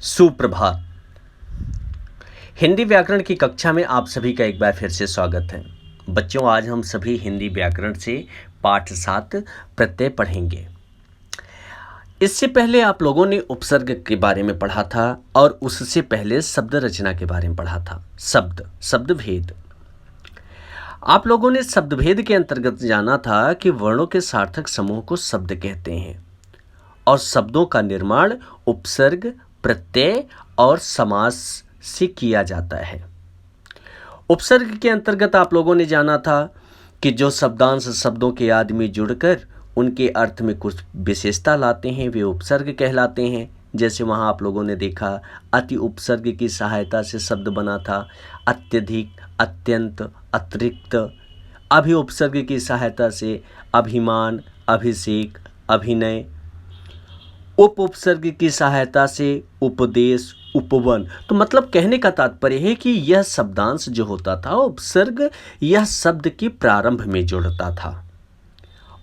सुप्रभात। हिंदी व्याकरण की कक्षा में आप सभी का एक बार फिर से स्वागत है। बच्चों, आज हम सभी हिंदी व्याकरण से पाठ 7 प्रत्यय पढ़ेंगे। इससे पहले आप लोगों ने उपसर्ग के बारे में पढ़ा था और उससे पहले शब्द रचना के बारे में पढ़ा था। शब्द भेद। आप लोगों ने शब्द भेद के अंतर्गत जाना था कि वर्णों के सार्थक समूह को शब्द कहते हैं और शब्दों का निर्माण उपसर्ग, प्रत्यय और समास से किया जाता है। उपसर्ग के अंतर्गत आप लोगों ने जाना था कि जो शब्दांश शब्दों के आदि में जुड़कर उनके अर्थ में कुछ विशेषता लाते हैं वे उपसर्ग कहलाते हैं। जैसे वहाँ आप लोगों ने देखा अति उपसर्ग की सहायता से शब्द बना था अत्यधिक, अत्यंत, अतिरिक्त। अभि उपसर्ग की सहायता से अभिमान, अभिषेक, अभिनय। उप उपसर्ग की सहायता से उपदेश, उपवन। तो मतलब कहने का तात्पर्य है कि यह शब्दांश जो होता था उपसर्ग यह शब्द के प्रारंभ में जुड़ता था।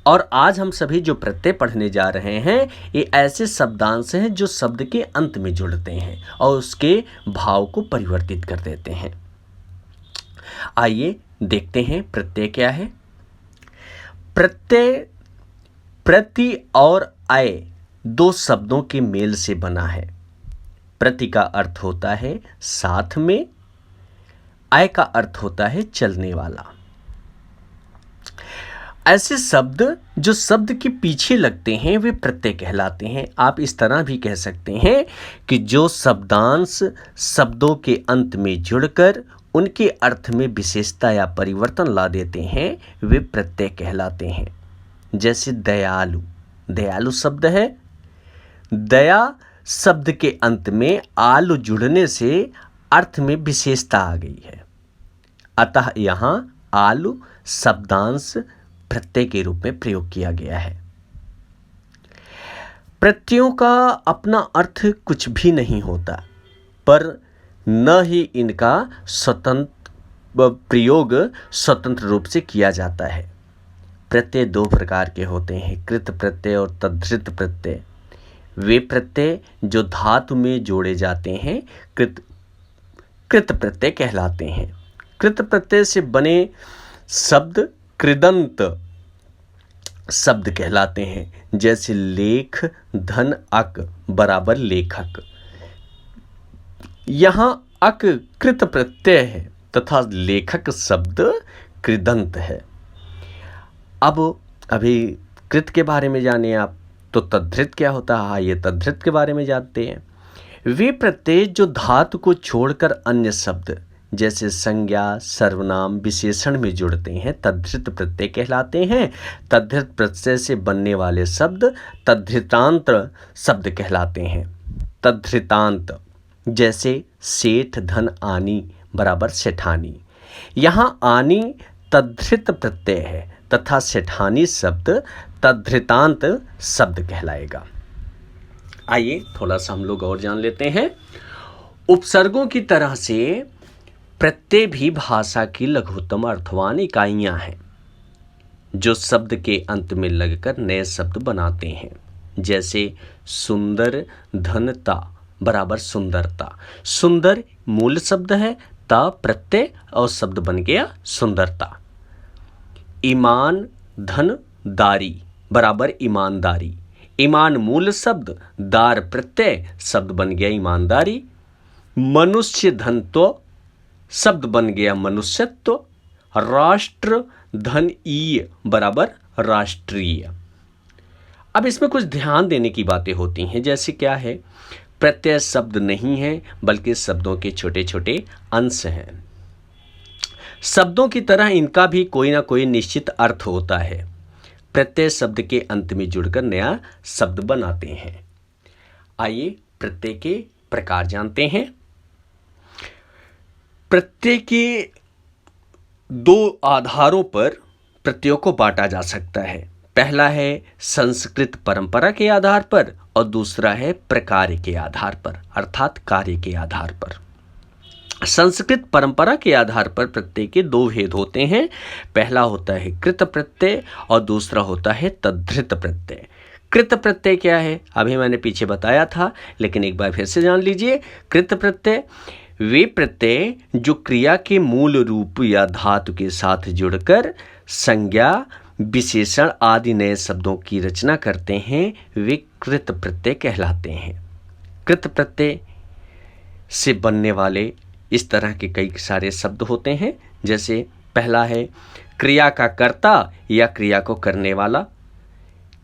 और आज हम सभी जो प्रत्यय पढ़ने जा रहे हैं ये ऐसे शब्दांश हैं जो शब्द के अंत में जुड़ते हैं और उसके भाव को परिवर्तित कर देते हैं। आइए देखते हैं प्रत्यय क्या है। प्रत्यय प्रति और अय दो शब्दों के मेल से बना है। प्रति का अर्थ होता है साथ में, अय का अर्थ होता है चलने वाला। ऐसे शब्द जो शब्द के पीछे लगते हैं वे प्रत्यय कहलाते हैं। आप इस तरह भी कह सकते हैं कि जो शब्दांश शब्दों के अंत में जुड़कर उनके अर्थ में विशेषता या परिवर्तन ला देते हैं वे प्रत्यय कहलाते हैं। जैसे दयालु, दयालु शब्द है। दया शब्द के अंत में आलू जुड़ने से अर्थ में विशेषता आ गई है, अतः यहाँ आलू शब्दांश प्रत्यय के रूप में प्रयोग किया गया है। प्रत्ययों का अपना अर्थ कुछ भी नहीं होता, पर न ही इनका स्वतंत्र प्रयोग स्वतंत्र रूप से किया जाता है। प्रत्यय दो प्रकार के होते हैं, कृत प्रत्यय और तद्धित प्रत्यय। वे प्रत्यय जो धातु में जोड़े जाते हैं कृत प्रत्यय कहलाते हैं। कृत प्रत्यय से बने शब्द कृदंत शब्द कहलाते हैं। जैसे लेख, धन, अक बराबर लेखक। यहाँ अक कृत प्रत्यय है तथा लेखक शब्द कृदंत है। अब अभी कृत के बारे में जाने आप, तो तद्धित क्या होता है ये तद्धित के बारे में जानते हैं। वे प्रत्यय जो धातु को छोड़कर अन्य शब्द जैसे संज्ञा, सर्वनाम, विशेषण में जुड़ते हैं तद्धित प्रत्यय कहलाते हैं। तद्धित प्रत्यय से बनने वाले शब्द तद्धितांत शब्द कहलाते हैं। तद्धितांत जैसे सेठ, धन, आनी बराबर सेठानी। यहाँ आनी तद्धित प्रत्यय है तथा सेठानी शब्द तद्धितांत शब्द कहलाएगा। आइए थोड़ा सा हम लोग और जान लेते हैं। उपसर्गों की तरह से प्रत्यय भी भाषा की लघुतम अर्थवान इकाइयां हैं जो शब्द के अंत में लगकर नए शब्द बनाते हैं। जैसे सुंदर, धनता बराबर सुंदरता। सुंदर मूल शब्द है, ता प्रत्यय और शब्द बन गया सुंदरता। ईमान, धन, दारी बराबर ईमानदारी। ईमान मूल शब्द, दार प्रत्यय, शब्द बन गया ईमानदारी। मनुष्य धनत्व शब्द बन गया मनुष्यत्व। राष्ट्र धन ईय बराबर राष्ट्रीय। अब इसमें कुछ ध्यान देने की बातें होती हैं। जैसे क्या है, प्रत्यय शब्द नहीं है बल्कि शब्दों के छोटे छोटे अंश हैं। शब्दों की तरह इनका भी कोई ना कोई निश्चित अर्थ होता है। प्रत्यय शब्द के अंत में जुड़कर नया शब्द बनाते हैं। आइए प्रत्यय के प्रकार जानते हैं। प्रत्यय के दो आधारों पर प्रत्ययों को बांटा जा सकता है। पहला है संस्कृत परंपरा के आधार पर और दूसरा है प्रकार के आधार पर अर्थात कार्य के आधार पर। संस्कृत परंपरा के आधार पर प्रत्यय के दो भेद होते हैं। पहला होता है कृत प्रत्यय और दूसरा होता है तद्धित प्रत्यय। कृत प्रत्यय क्या है? अभी मैंने पीछे बताया था, लेकिन एक बार फिर से जान लीजिए। कृत प्रत्यय वे प्रत्यय जो क्रिया के मूल रूप या धातु के साथ जुड़कर संज्ञा, विशेषण आदि नए शब्दों की रचना करते हैं, वे कृत प्रत्यय कहलाते हैं। कृत प्रत्यय से बनने वाले इस तरह के कई सारे शब्द होते हैं। जैसे पहला है क्रिया का कर्ता या क्रिया को करने वाला।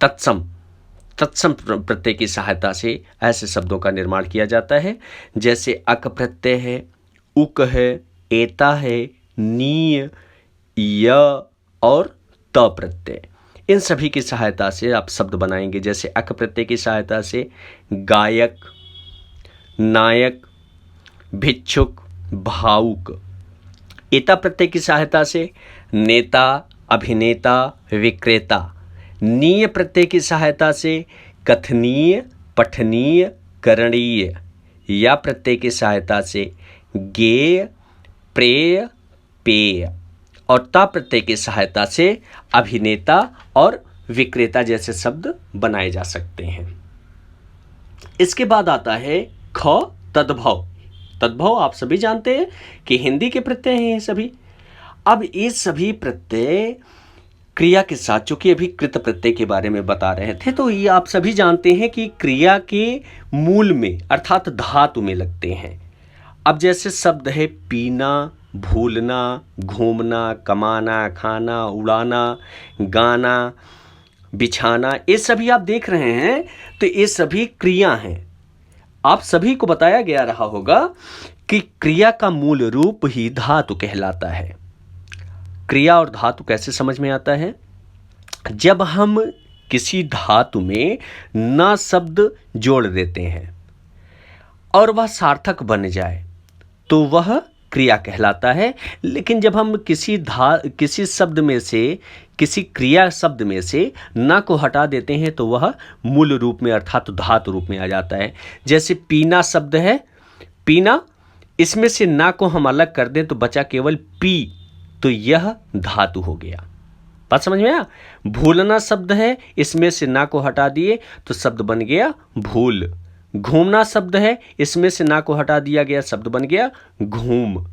तत्सम प्रत्यय की सहायता से ऐसे शब्दों का निर्माण किया जाता है। जैसे अक प्रत्यय है, उक है, एता है, नीय, य और त प्रत्यय। इन सभी की सहायता से आप शब्द बनाएंगे। जैसे अक प्रत्यय की सहायता से गायक, नायक, भिक्षुक, भावुक। एता प्रत्यय की सहायता से नेता, अभिनेता, विक्रेता। नीय प्रत्यय की सहायता से कथनीय, पठनीय, करणीय। या प्रत्यय की सहायता से गेय, प्रेय, पेय। और ता प्रत्यय की सहायता से अभिनेता और विक्रेता जैसे शब्द बनाए जा सकते हैं। इसके बाद आता है ख तद्भव। तद्भव आप सभी जानते हैं कि हिंदी के प्रत्यय हैं ये सभी। अब ये सभी प्रत्यय क्रिया के साथ, चूंकि अभी कृत प्रत्यय के बारे में बता रहे थे, तो ये आप सभी जानते हैं कि क्रिया के मूल में अर्थात धातु में लगते हैं। अब जैसे शब्द है पीना, भूलना, घूमना, कमाना, खाना, उड़ाना, गाना, बिछाना, ये सभी आप देख रहे हैं, तो ये सभी क्रिया हैं। आप सभी को बताया गया रहा होगा कि क्रिया का मूल रूप ही धातु कहलाता है। क्रिया और धातु कैसे समझ में आता है? जब हम किसी धातु में न शब्द जोड़ देते हैं और वह सार्थक बन जाए तो वह क्रिया कहलाता है। लेकिन जब हम किसी शब्द में से, किसी क्रिया शब्द में से न को हटा देते हैं तो वह मूल रूप में अर्थात धातु रूप में आ जाता है। जैसे पीना शब्द है, पीना, इसमें से न को हम अलग कर दें तो बचा केवल पी, तो यह धातु हो गया। बात समझ में आया? भूलना शब्द है, इसमें से ना को हटा दिए तो शब्द बन गया भूल। घूमना शब्द है, इसमें से ना को हटा दिया गया, शब्द बन गया घूम।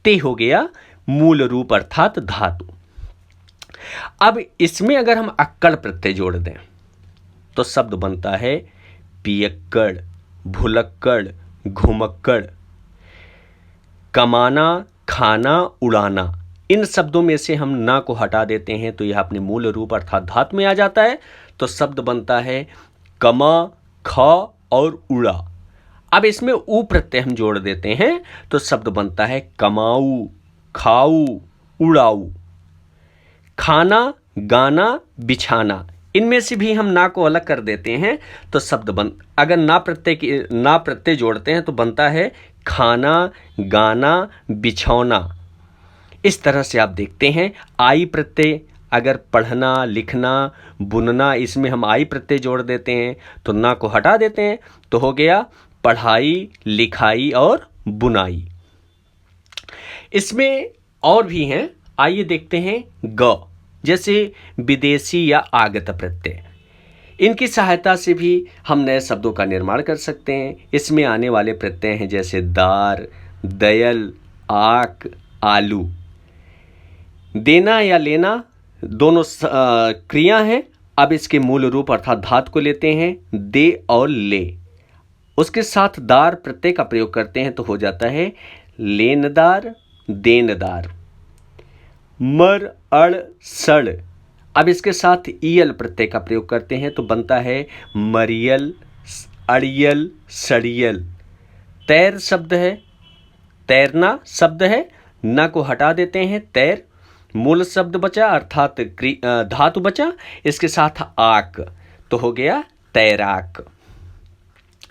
ते हो गया मूल रूप अर्थात धातु। अब इसमें अगर हम अक्कड़ प्रत्यय जोड़ दें तो शब्द बनता है पियक्कड़, भुलक्कड़, घुमक्कड़। कमाना, खाना, उड़ाना, इन शब्दों में से हम ना को हटा देते हैं तो यह अपने मूल रूप अर्थात धातु में आ जाता है, तो शब्द बनता है कमा, ख और उड़ा। अब इसमें ऊ प्रत्यय हम जोड़ देते हैं तो शब्द बनता है कमाऊ, खाऊ, उड़ाऊ। खाना, गाना, बिछाना, इनमें से भी हम ना को अलग कर देते हैं तो शब्द अगर ना प्रत्यय जोड़ते हैं तो बनता है खाना, गाना, बिछौना। इस तरह से आप देखते हैं आई प्रत्यय, अगर पढ़ना, लिखना, बुनना, इसमें हम आई प्रत्यय जोड़ देते हैं तो ना को हटा देते हैं तो हो गया पढ़ाई, लिखाई और बुनाई। इसमें और भी हैं, आइए देखते हैं ग, जैसे विदेशी या आगत प्रत्यय। इनकी सहायता से भी हम नए शब्दों का निर्माण कर सकते हैं। इसमें आने वाले प्रत्यय हैं जैसे दार, दयल, आक, आलू। देना या लेना दोनों क्रिया हैं। अब इसके मूल रूप अर्थात धातु को लेते हैं दे और ले, उसके साथ दार प्रत्यय का प्रयोग करते हैं तो हो जाता है लेनदार, देनदार। मर, अड़, सड़, अब इसके साथ ईयल प्रत्यय का प्रयोग करते हैं तो बनता है मरियल, अड़ियल, सड़ियल। तैर शब्द है, तैरना शब्द है, न को हटा देते हैं तैर, मूल शब्द बचा अर्थात धातु बचा, इसके साथ आक तो हो गया तैराक।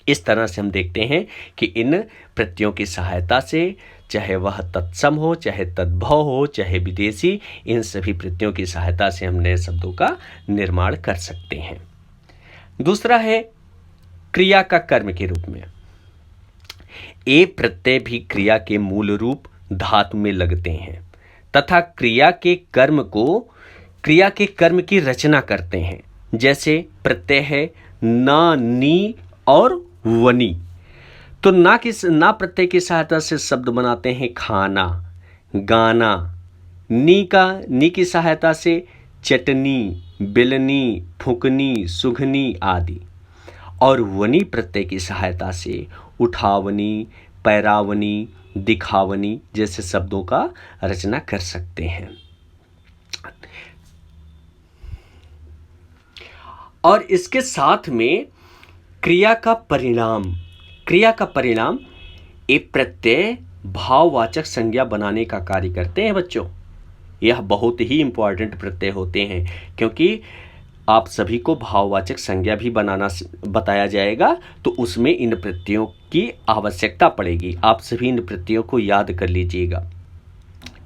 इस तरह से हम देखते हैं कि इन प्रत्ययों की सहायता से, चाहे वह तत्सम हो, चाहे तद्भव हो, चाहे विदेशी, इन सभी प्रत्ययों की सहायता से हम नए शब्दों का निर्माण कर सकते हैं। दूसरा है क्रिया का कर्म के रूप में। ए प्रत्यय भी क्रिया के मूल रूप धातु में लगते हैं तथा क्रिया के कर्म की रचना करते हैं। जैसे प्रत्यय है ना, नी और वनी। तो ना प्रत्यय की सहायता से शब्द बनाते हैं खाना, गाना। नी की सहायता से चटनी, बेलनी, फूकनी, सुघनी आदि। और वनी प्रत्यय की सहायता से उठावनी, पैरावनी, दिखावनी जैसे शब्दों का रचना कर सकते हैं। और इसके साथ में क्रिया का परिणाम ये प्रत्यय भाववाचक संज्ञा बनाने का कार्य करते हैं बच्चों। यह बहुत ही इंपॉर्टेंट प्रत्यय होते हैं, क्योंकि आप सभी को भाववाचक संज्ञा भी बनाना बताया जाएगा, तो उसमें इन प्रत्ययों की आवश्यकता पड़ेगी। आप सभी इन प्रत्ययों को याद कर लीजिएगा।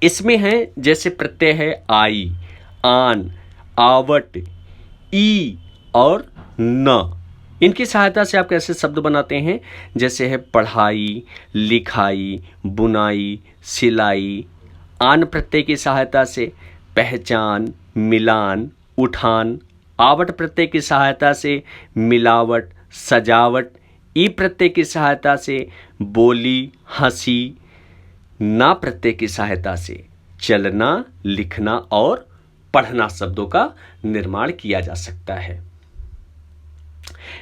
इसमें है जैसे प्रत्यय है आई, आन, आवट, ई और न। इनकी सहायता से आप कैसे शब्द बनाते हैं, जैसे है पढ़ाई, लिखाई, बुनाई, सिलाई। आन प्रत्यय की सहायता से पहचान, मिलान, उठान। आवट प्रत्यय की सहायता से मिलावट, सजावट। ई प्रत्यय की सहायता से बोली, हंसी। ना प्रत्यय की सहायता से चलना, लिखना और पढ़ना शब्दों का निर्माण किया जा सकता है।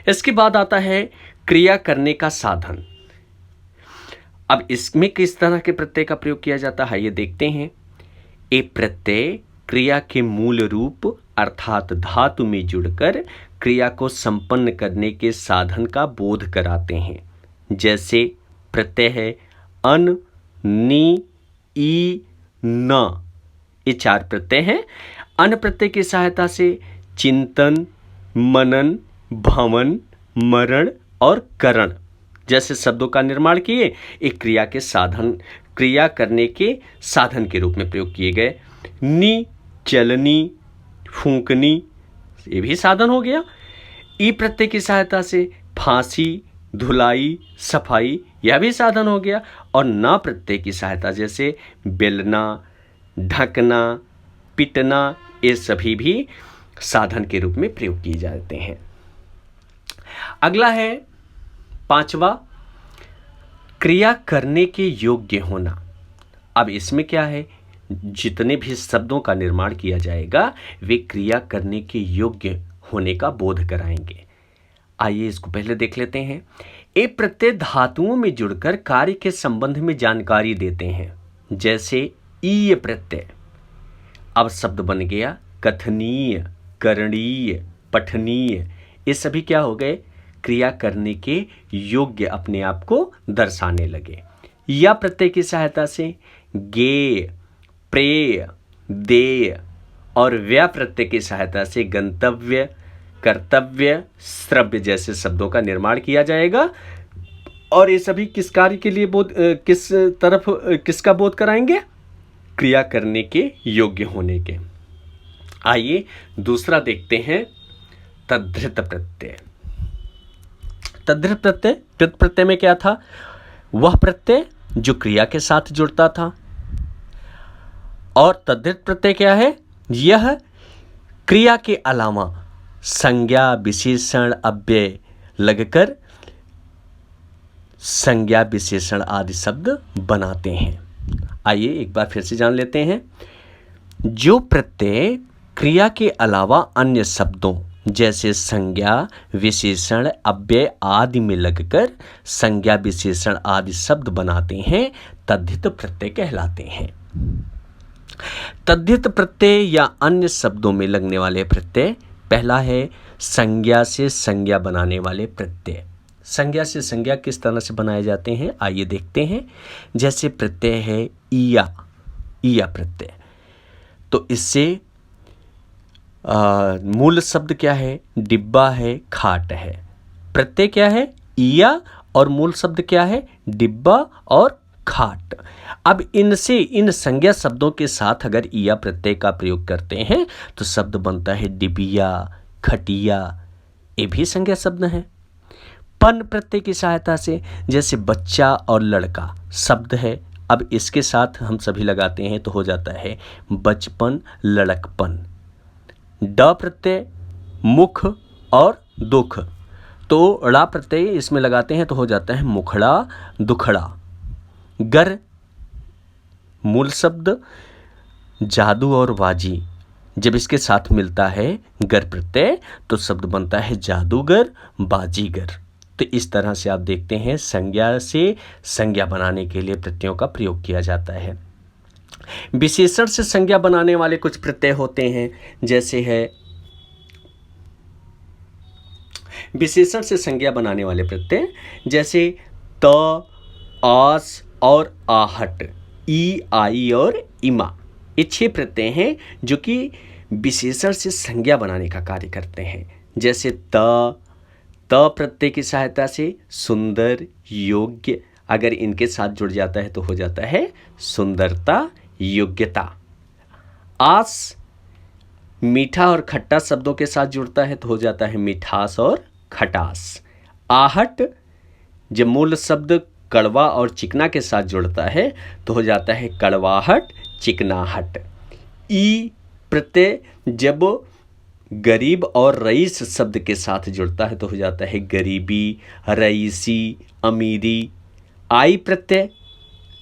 इसके बाद आता है क्रिया करने का साधन। अब इसमें किस तरह के प्रत्यय का प्रयोग किया जाता है ये देखते हैं। ये प्रत्यय क्रिया के मूल रूप अर्थात धातु में जुड़कर क्रिया को संपन्न करने के साधन का बोध कराते हैं। जैसे प्रत्यय है अन, नी, ई, न। ये 4 प्रत्यय हैं। अन प्रत्यय की सहायता से चिंतन, मनन, भवन, मरण और करण जैसे शब्दों का निर्माण किए। एक क्रिया करने के साधन के रूप में प्रयोग किए गए। नी, चलनी, फूंकनी, ये भी साधन हो गया। ई प्रत्यय की सहायता से फांसी, धुलाई, सफाई, यह भी साधन हो गया। और ना प्रत्यय की सहायता जैसे बेलना, ढकना, पिटना, ये सभी भी साधन के रूप में प्रयोग किए जाते हैं। अगला है 5वां, क्रिया करने के योग्य होना। अब इसमें क्या है, जितने भी शब्दों का निर्माण किया जाएगा वे क्रिया करने के योग्य होने का बोध कराएंगे। आइए इसको पहले देख लेते हैं। ये प्रत्यय धातुओं में जुड़कर कार्य के संबंध में जानकारी देते हैं। जैसे ईय प्रत्यय, अब शब्द बन गया कथनीय, करणीय, पठनीय। ये सभी क्या हो गए, क्रिया करने के योग्य अपने आप को दर्शाने लगे। या प्रत्यय की सहायता से गेय, प्रेय, देय और व्या प्रत्यय की सहायता से गंतव्य, कर्तव्य, श्रव्य जैसे शब्दों का निर्माण किया जाएगा। और ये सभी किस कार्य के लिए किसका बोध कराएंगे, क्रिया करने के योग्य होने के। आइए दूसरा देखते हैं, तद्धित प्रत्यय। तद्धित प्रत्यय, कृत प्रत्यय में क्या था, वह प्रत्यय जो क्रिया के साथ जुड़ता था। और तद्धित प्रत्यय क्या है, यह क्रिया के अलावा संज्ञा, विशेषण, अव्यय लगकर संज्ञा, विशेषण आदि शब्द बनाते हैं। आइए एक बार फिर से जान लेते हैं। जो प्रत्यय क्रिया के अलावा अन्य शब्दों जैसे संज्ञा, विशेषण, अव्यय आदि में लगकर संज्ञा, विशेषण आदि शब्द बनाते हैं, तद्धित प्रत्यय कहलाते हैं। तद्धित प्रत्यय या अन्य शब्दों में लगने वाले प्रत्यय, पहला है संज्ञा से संज्ञा बनाने वाले प्रत्यय। संज्ञा से संज्ञा किस तरह से बनाए जाते हैं आइए देखते हैं। जैसे प्रत्यय है ईया, ईया प्रत्यय, तो इससे मूल शब्द क्या है, डिब्बा है, खाट है। प्रत्यय क्या है, ईया, और मूल शब्द क्या है, डिब्बा और खाट। अब इनसे, इन संज्ञा शब्दों के साथ अगर ईया प्रत्यय का प्रयोग करते हैं तो शब्द बनता है डिबिया, खटिया, ये भी संज्ञा शब्द है। पन प्रत्यय की सहायता से जैसे बच्चा और लड़का शब्द है, अब इसके साथ हम सभी लगाते हैं तो हो जाता है बचपन, लड़कपन। ड प्रत्यय मुख और दुख, तो ड़ा प्रत्यय इसमें लगाते हैं तो हो जाता है मुखड़ा दुखड़ा। गर मूल शब्द जादू और बाजी, जब इसके साथ मिलता है गर प्रत्यय तो शब्द बनता है जादूगर बाजीगर। तो इस तरह से आप देखते हैं संज्ञा से संज्ञा बनाने के लिए प्रत्ययों का प्रयोग किया जाता है। विशेषण से संज्ञा बनाने वाले कुछ प्रत्यय होते हैं, जैसे है विशेषण से संज्ञा बनाने वाले प्रत्यय जैसे त, आस और आहट, ई, आई और इमा। ये 6 प्रत्यय हैं जो कि विशेषण से संज्ञा बनाने का कार्य करते हैं। जैसे त प्रत्यय की सहायता से सुंदर, योग्य, अगर इनके साथ जुड़ जाता है तो हो जाता है सुंदरता, योग्यता। आस मीठा और खट्टा शब्दों के साथ जुड़ता है तो हो जाता है मिठास और खटास। आहट जब मूल शब्द कड़वा और चिकना के साथ जुड़ता है तो हो जाता है कड़वाहट, चिकनाहट। ई प्रत्यय जब गरीब और रईस शब्द के साथ जुड़ता है तो हो जाता है गरीबी, रईसी, अमीरी। आई प्रत्यय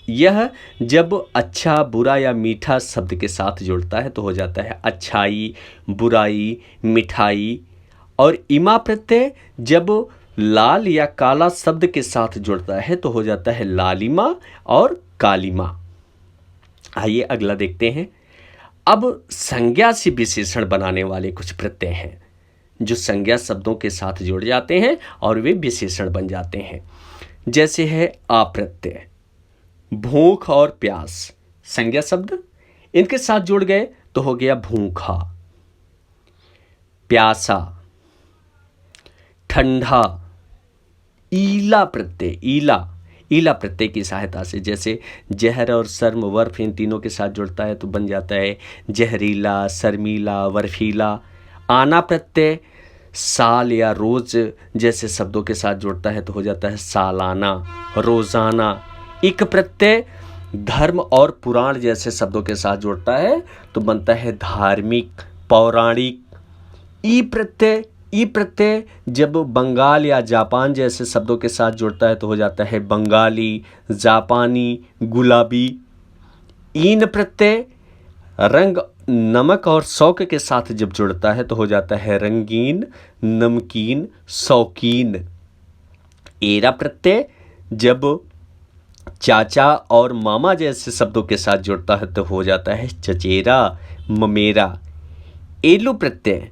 यह जब अच्छा, बुरा या मीठा शब्द के साथ जुड़ता है तो हो जाता है अच्छाई, बुराई, मिठाई। और इमा प्रत्यय जब लाल या काला शब्द के साथ जुड़ता है तो हो जाता है लालिमा और कालिमा। आइए अगला देखते हैं। अब संज्ञा से विशेषण बनाने वाले कुछ प्रत्यय हैं जो संज्ञा शब्दों के साथ जुड़ जाते हैं और वे विशेषण बन जाते हैं। जैसे है अप्रत्यय, भूख और प्यास, संज्ञा शब्द इनके साथ जुड़ गए तो हो गया भूखा, प्यासा, ठंडा। ईला प्रत्यय, ईला प्रत्यय की सहायता से जैसे जहर और शर्म, वर्फ इन तीनों के साथ जुड़ता है तो बन जाता है जहरीला, शर्मीला, वर्फीला। आना प्रत्यय साल या रोज जैसे शब्दों के साथ जुड़ता है तो हो जाता है सालाना, रोजाना। इक प्रत्यय धर्म और पुराण जैसे शब्दों के साथ जुड़ता है तो बनता है धार्मिक, पौराणिक। ई प्रत्यय जब बंगाल या जापान जैसे शब्दों के साथ जुड़ता है तो हो जाता है बंगाली, जापानी, गुलाबी। ईन प्रत्यय रंग, नमक और शौक के साथ जब जुड़ता है तो हो जाता है रंगीन, नमकीन, शौकीन। एरा प्रत्यय जब चाचा और मामा जैसे शब्दों के साथ जुड़ता है तो हो जाता है चचेरा, ममेरा। एलू प्रत्यय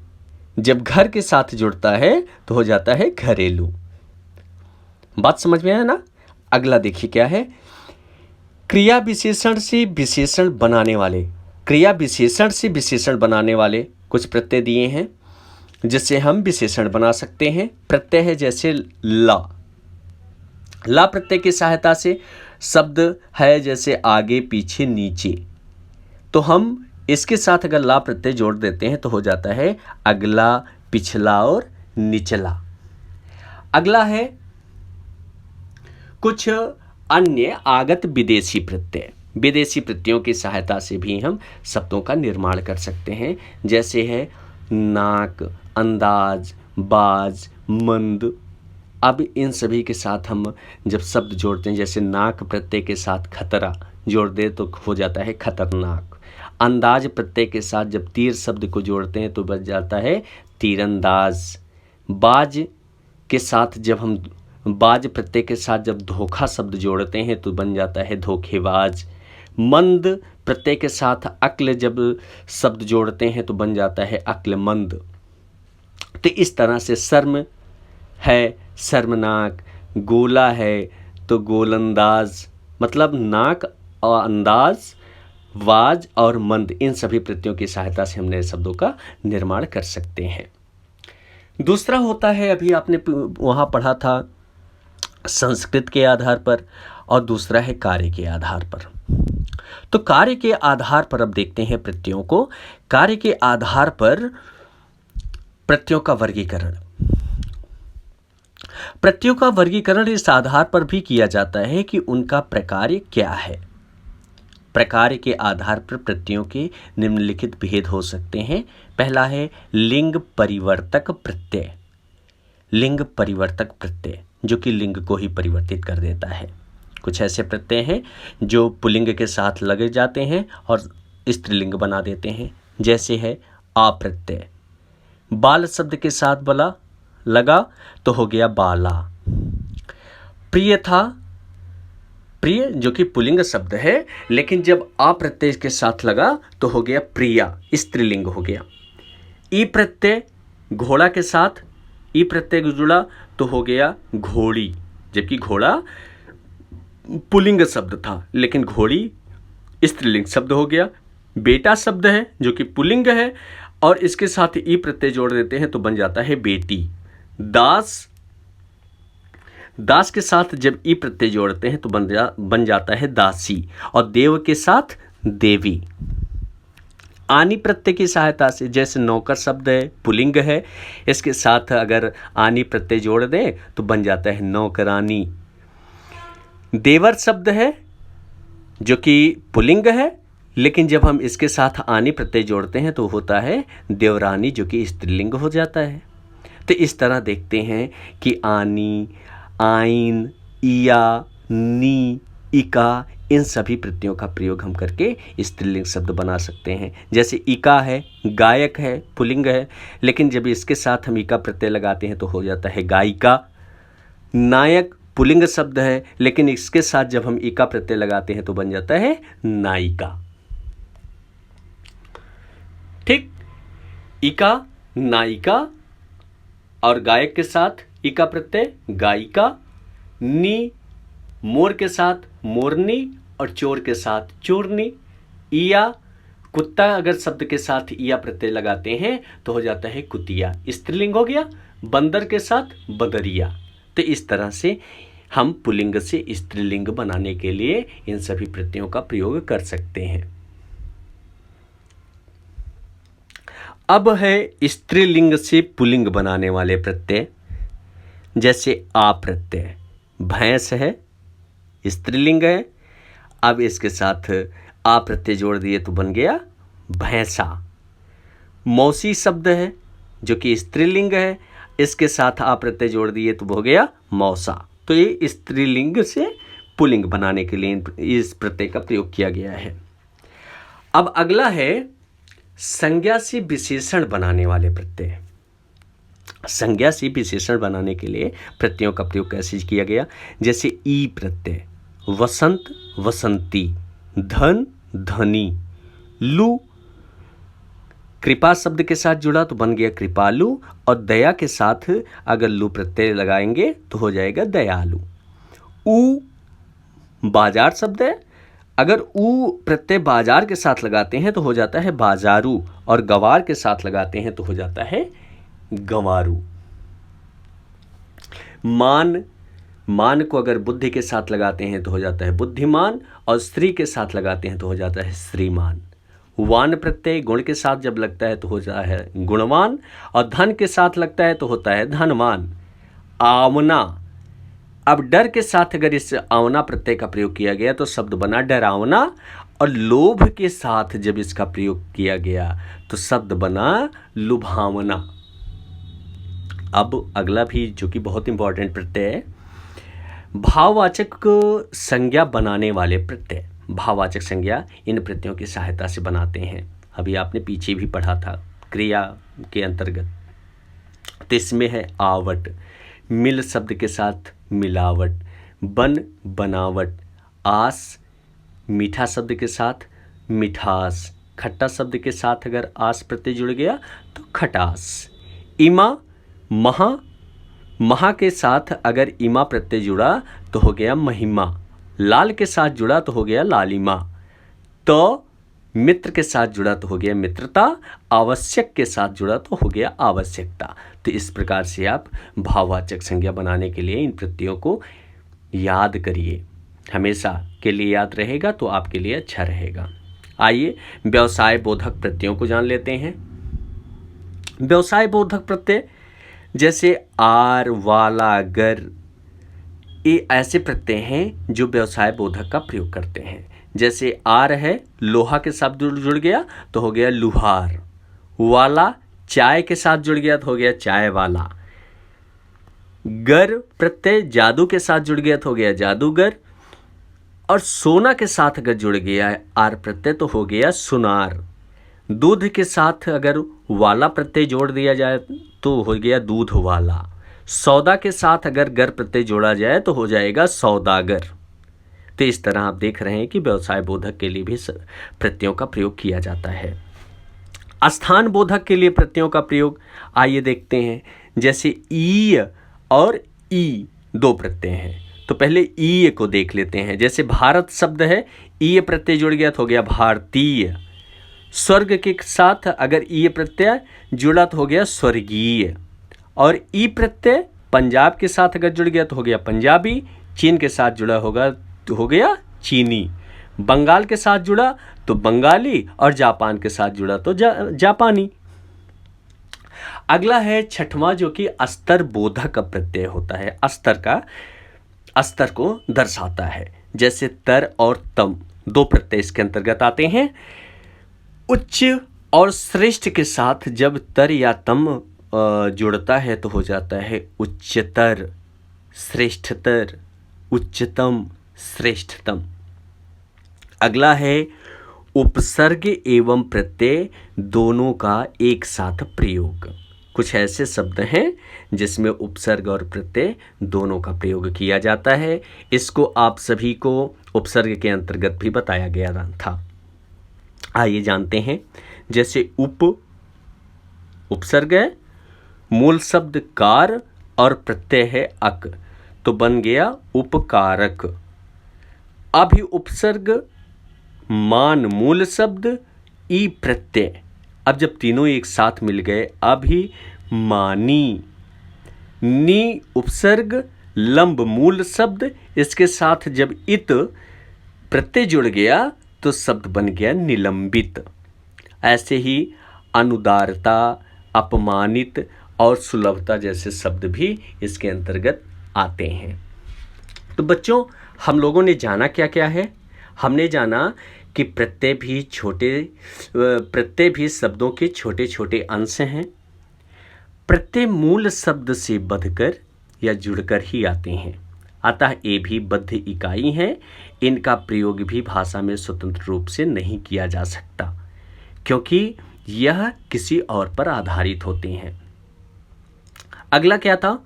जब घर के साथ जुड़ता है तो हो जाता है घरेलू। बात समझ में आया ना? अगला देखिए क्या है। क्रिया विशेषण से विशेषण बनाने वाले कुछ प्रत्यय दिए हैं जिससे हम विशेषण बना सकते हैं। प्रत्यय है जैसे ला प्रत्यय की सहायता से शब्द है जैसे आगे, पीछे, नीचे, तो हम इसके साथ अगर ला प्रत्यय जोड़ देते हैं तो हो जाता है अगला, पिछला और निचला। अगला है कुछ अन्य आगत विदेशी प्रत्यय। विदेशी प्रत्ययों की सहायता से भी हम शब्दों का निर्माण कर सकते हैं। जैसे है नाक, अंदाज, बाज, मंद। अब इन सभी के साथ हम जब शब्द जोड़ते हैं, जैसे नाक प्रत्यय के साथ खतरा जोड़ दे तो हो जाता है खतरनाक। अंदाज प्रत्यय के साथ जब तीर शब्द को जोड़ते हैं तो बन जाता है तीरंदाज। बाज के साथ जब हम बाज प्रत्यय के साथ जब धोखा शब्द जोड़ते हैं तो बन जाता है धोखेबाज। मंद प्रत्यय के साथ अक्ल जब शब्द जोड़ते हैं तो बन जाता है अक्लमंद। तो इस तरह से शर्म है शर्मनाक, गोला है तो गोलंदाज। मतलब नाक और अंदाज, वाज और मंद, इन सभी प्रत्ययों की सहायता से हम नए शब्दों का निर्माण कर सकते हैं। दूसरा होता है, अभी आपने वहाँ पढ़ा था संस्कृत के आधार पर, और दूसरा है कार्य के आधार पर। तो कार्य के आधार पर अब देखते हैं प्रत्ययों को। कार्य के आधार पर प्रत्ययों का वर्गीकरण। प्रत्ययों का वर्गीकरण इस आधार पर भी किया जाता है कि उनका प्रकार क्या है। प्रकार के आधार पर प्रत्ययों के निम्नलिखित भेद हो सकते हैं। पहला है लिंग परिवर्तक प्रत्यय। लिंग परिवर्तक प्रत्यय जो कि लिंग को ही परिवर्तित कर देता है। कुछ ऐसे प्रत्यय हैं जो पुल्लिंग के साथ लगे जाते हैं और स्त्रीलिंग बना देते हैं, जैसे है आ प्रत्यय। बाल शब्द के साथ बला लगा तो हो गया बाला। प्रिय था, प्रिय जो कि पुल्लिंग शब्द है, लेकिन जब आ प्रत्यय के साथ लगा तो हो गया प्रिया, स्त्रीलिंग हो गया। ई प्रत्यय घोड़ा के साथ ई प्रत्यय जुड़ा तो हो गया घोड़ी, जबकि घोड़ा पुल्लिंग शब्द था लेकिन घोड़ी स्त्रीलिंग शब्द हो गया। बेटा शब्द है जो कि पुल्लिंग है और इसके साथ ई प्रत्यय जोड़ देते हैं तो बन जाता है बेटी। दास, दास के साथ जब ई प्रत्यय जोड़ते हैं तो बन जाता है दासी। और देव के साथ देवी। आनी प्रत्यय की सहायता से, जैसे नौकर शब्द है पुल्लिंग है, इसके साथ अगर आनी प्रत्यय जोड़ दें तो बन जाता है नौकरानी। देवर शब्द है जो कि पुल्लिंग है, लेकिन जब हम इसके साथ आनी प्रत्यय जोड़ते हैं तो होता है देवरानी जो कि स्त्रीलिंग हो जाता है। तो इस तरह देखते हैं कि आनी, आइन, इया, नी, इका, इन सभी प्रत्ययों का प्रयोग हम करके स्त्रीलिंग शब्द बना सकते हैं। जैसे इका है, गायक है, पुल्लिंग है, लेकिन जब इसके साथ हम इका प्रत्यय लगाते हैं तो हो जाता है गायिका। नायक पुल्लिंग शब्द है, लेकिन इसके साथ जब हम इका प्रत्यय लगाते हैं तो बन जाता है नायिका। ठीक, इका, नायिका और गायक के साथ इका प्रत्यय गायिका। नी, मोर के साथ मोरनी और चोर के साथ चोरनी। इया, कुत्ता अगर शब्द के साथ इया प्रत्यय लगाते हैं तो हो जाता है कुतिया, स्त्रीलिंग हो गया। बंदर के साथ बदरिया। तो इस तरह से हम पुल्लिंग से स्त्रीलिंग बनाने के लिए इन सभी प्रत्ययों का प्रयोग कर सकते हैं। अब है स्त्रीलिंग से पुल्लिंग बनाने वाले प्रत्यय, जैसे आ प्रत्यय। भैंस है, स्त्रीलिंग है, अब इसके साथ आ प्रत्यय जोड़ दिए तो बन गया भैंसा। मौसी शब्द है जो कि स्त्रीलिंग है, इसके साथ आ प्रत्यय जोड़ दिए तो हो गया मौसा। तो ये स्त्रीलिंग से पुल्लिंग बनाने के लिए इस प्रत्यय का प्रयोग किया गया है। अब अगला है संज्ञा से विशेषण बनाने वाले प्रत्यय। संज्ञा से विशेषण बनाने के लिए प्रत्ययों का प्रयोग कैसे किया गया, जैसे ई प्रत्यय। वसंत, वसंती। धन, धनी। लू, कृपा शब्द के साथ जुड़ा तो बन गया कृपालु, और दया के साथ अगर लू प्रत्यय लगाएंगे तो हो जाएगा दयालु। ऊ, बाजार शब्द है, अगर ऊ प्रत्यय बाजार के साथ लगाते हैं तो हो जाता है बाजारू, और गवार के साथ लगाते हैं तो हो जाता है गंवारू। मान, मान को अगर बुद्धि के साथ लगाते हैं तो हो जाता है बुद्धिमान, और स्त्री के साथ लगाते हैं तो हो जाता है श्रीमान। वान प्रत्यय गुण के साथ जब लगता है तो हो जाता है गुणवान, और धन के साथ लगता है तो होता है धनवान। आवना, अब डर के साथ अगर इस आवना प्रत्यय का प्रयोग किया गया तो शब्द बना डरावना, और लोभ के साथ जब इसका प्रयोग किया गया तो शब्द बना लुभावना। अब अगला भी जो कि बहुत इंपॉर्टेंट प्रत्यय है, भाववाचक संज्ञा बनाने वाले प्रत्यय। भाववाचक संज्ञा इन प्रत्ययों की सहायता से बनाते हैं। अभी आपने पीछे भी पढ़ा था क्रिया के अंतर्गत। तो इसमें है आवट, मिल शब्द के साथ मिलावट, बन बनावट, आस मीठा शब्द के साथ मिठास, खट्टा शब्द के साथ अगर आस प्रत्यय जुड़ गया तो खटास। इमा, महा, महा के साथ अगर इमा प्रत्यय जुड़ा तो हो गया महिमा। लाल के साथ जुड़ा तो हो गया लालिमा। तो मित्र के साथ जुड़ा तो हो गया मित्रता, आवश्यक के साथ जुड़ा तो हो गया आवश्यकता। तो इस प्रकार से आप भाववाचक संज्ञा बनाने के लिए इन प्रत्ययों को याद करिए, हमेशा के लिए याद रहेगा तो आपके लिए अच्छा रहेगा। आइए व्यवसाय बोधक प्रत्ययों को जान लेते हैं। व्यवसाय बोधक प्रत्यय जैसे आर, वाला, गर, ये ऐसे प्रत्यय हैं जो व्यवसाय बोधक का प्रयोग करते हैं। जैसे आर है, लोहा के साथ जुड़ गया तो हो गया लुहार। वाला चाय के साथ जुड़ गया तो हो गया चाय वाला। गर प्रत्यय जादू के साथ जुड़ गया तो हो गया जादूगर। और सोना के साथ अगर जुड़ गया आर प्रत्यय तो हो गया सुनार। दूध के साथ अगर वाला प्रत्यय जोड़ दिया जाए तो हो गया दूध वाला। सौदा के साथ अगर गर प्रत्यय जोड़ा जाए तो हो जाएगा सौदागर। तो इस तरह आप देख रहे हैं कि व्यवसाय बोधक के लिए भी प्रत्ययों का प्रयोग किया जाता है। स्थान बोधक के लिए प्रत्ययों का प्रयोग आइए देखते हैं। जैसे ई और ई दो प्रत्यय हैं, तो पहले ई को देख लेते हैं। जैसे भारत शब्द है, ई प्रत्यय जुड़ गया तो हो गया भारतीय। स्वर्ग के साथ अगर ई प्रत्यय जुड़ा तो हो गया स्वर्गीय। और ई प्रत्यय पंजाब के साथ अगर जुड़ गया तो हो गया पंजाबी। चीन के साथ जुड़ा होगा तो हो गया चीनी। बंगाल के साथ जुड़ा तो बंगाली। और जापान के साथ जुड़ा तो जापानी। अगला है छठवां, जो कि अस्तर बोधक प्रत्यय होता है। अस्तर को दर्शाता है। जैसे तर और तम दो प्रत्यय इसके अंतर्गत आते हैं। उच्च और श्रेष्ठ के साथ जब तर या तम जुड़ता है तो हो जाता है उच्चतर, श्रेष्ठतर, उच्चतम, श्रेष्ठतम। अगला है उपसर्ग एवं प्रत्यय दोनों का एक साथ प्रयोग। कुछ ऐसे शब्द हैं जिसमें उपसर्ग और प्रत्यय दोनों का प्रयोग किया जाता है। इसको आप सभी को उपसर्ग के अंतर्गत भी बताया गया था। आइए जानते हैं। जैसे उपसर्ग है, मूल शब्द कार और प्रत्यय है अक, तो बन गया उपकारक। अभी उपसर्ग मान मूल शब्द ई प्रत्यय, अब जब तीनों एक साथ मिल गए अभी मानी। नी उपसर्ग लंब मूल शब्द, इसके साथ जब इत प्रत्यय जुड़ गया तो शब्द बन गया निलंबित। ऐसे ही अनुदारता, अपमानित और सुलभता जैसे शब्द भी इसके अंतर्गत आते हैं। तो बच्चों, हम लोगों ने जाना क्या क्या है? हमने जाना कि प्रत्यय भी शब्दों के छोटे छोटे अंश हैं। प्रत्यय मूल शब्द से बंधकर या जुड़कर ही आते हैं, अतः ये भी बद्ध इकाई हैं। इनका प्रयोग भी भाषा में स्वतंत्र रूप से नहीं किया जा सकता, क्योंकि यह किसी और पर आधारित होते हैं। अगला क्या था?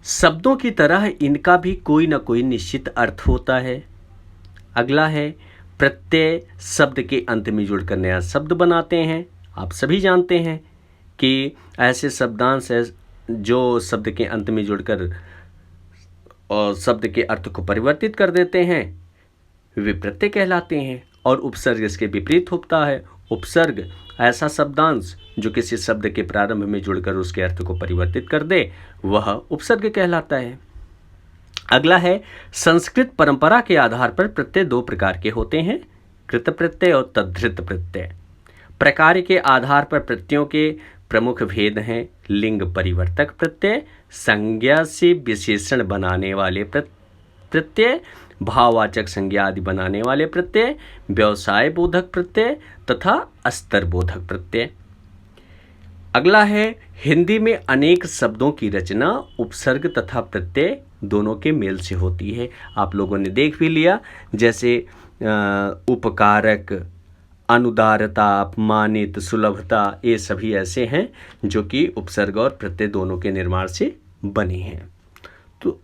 शब्दों की तरह इनका भी कोई ना कोई निश्चित अर्थ होता है। अगला है प्रत्यय शब्द के अंत में जुड़कर नया शब्द बनाते हैं। आप सभी जानते हैं कि ऐसे शब्दांश है जो शब्द के अंत में जुड़कर और शब्द के अर्थ को परिवर्तित कर देते हैं, वे प्रत्यय कहलाते हैं। और उपसर्ग इसके विपरीत होता है। उपसर्ग ऐसा शब्दांश जो किसी शब्द के प्रारंभ में जुड़कर उसके अर्थ को परिवर्तित कर दे, वह उपसर्ग कहलाता है। अगला है संस्कृत परंपरा के आधार पर प्रत्यय दो प्रकार के होते हैं, कृत प्रत्यय और तद्धित प्रत्यय। प्रकार के आधार पर प्रत्ययों के प्रमुख भेद हैं लिंग परिवर्तक प्रत्यय, संज्ञा से विशेषण बनाने वाले प्रत्यय, भाववाचक संज्ञा आदि बनाने वाले प्रत्यय, व्यवसाय बोधक प्रत्यय तथा अस्तर बोधक प्रत्यय। अगला है हिंदी में अनेक शब्दों की रचना उपसर्ग तथा प्रत्यय दोनों के मेल से होती है। आप लोगों ने देख भी लिया, जैसे उपकारक, अनुदारता, अपमानित, सुलभता, ये सभी ऐसे हैं जो कि उपसर्ग और प्रत्यय दोनों के निर्माण से बने हैं। तो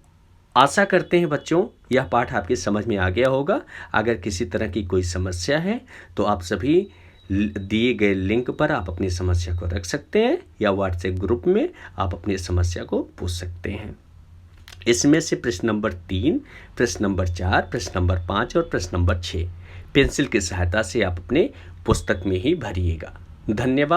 आशा करते हैं बच्चों यह पाठ आपकी समझ में आ गया होगा। अगर किसी तरह की कोई समस्या है तो आप सभी दिए गए लिंक पर आप अपनी समस्या को रख सकते हैं या व्हाट्सएप ग्रुप में आप अपनी समस्या को पूछ सकते हैं। इसमें से प्रश्न नंबर 3, प्रश्न नंबर 4, प्रश्न नंबर 5 और प्रश्न नंबर 6 पेंसिल की सहायता से आप अपने पुस्तक में ही भरिएगा। धन्यवाद।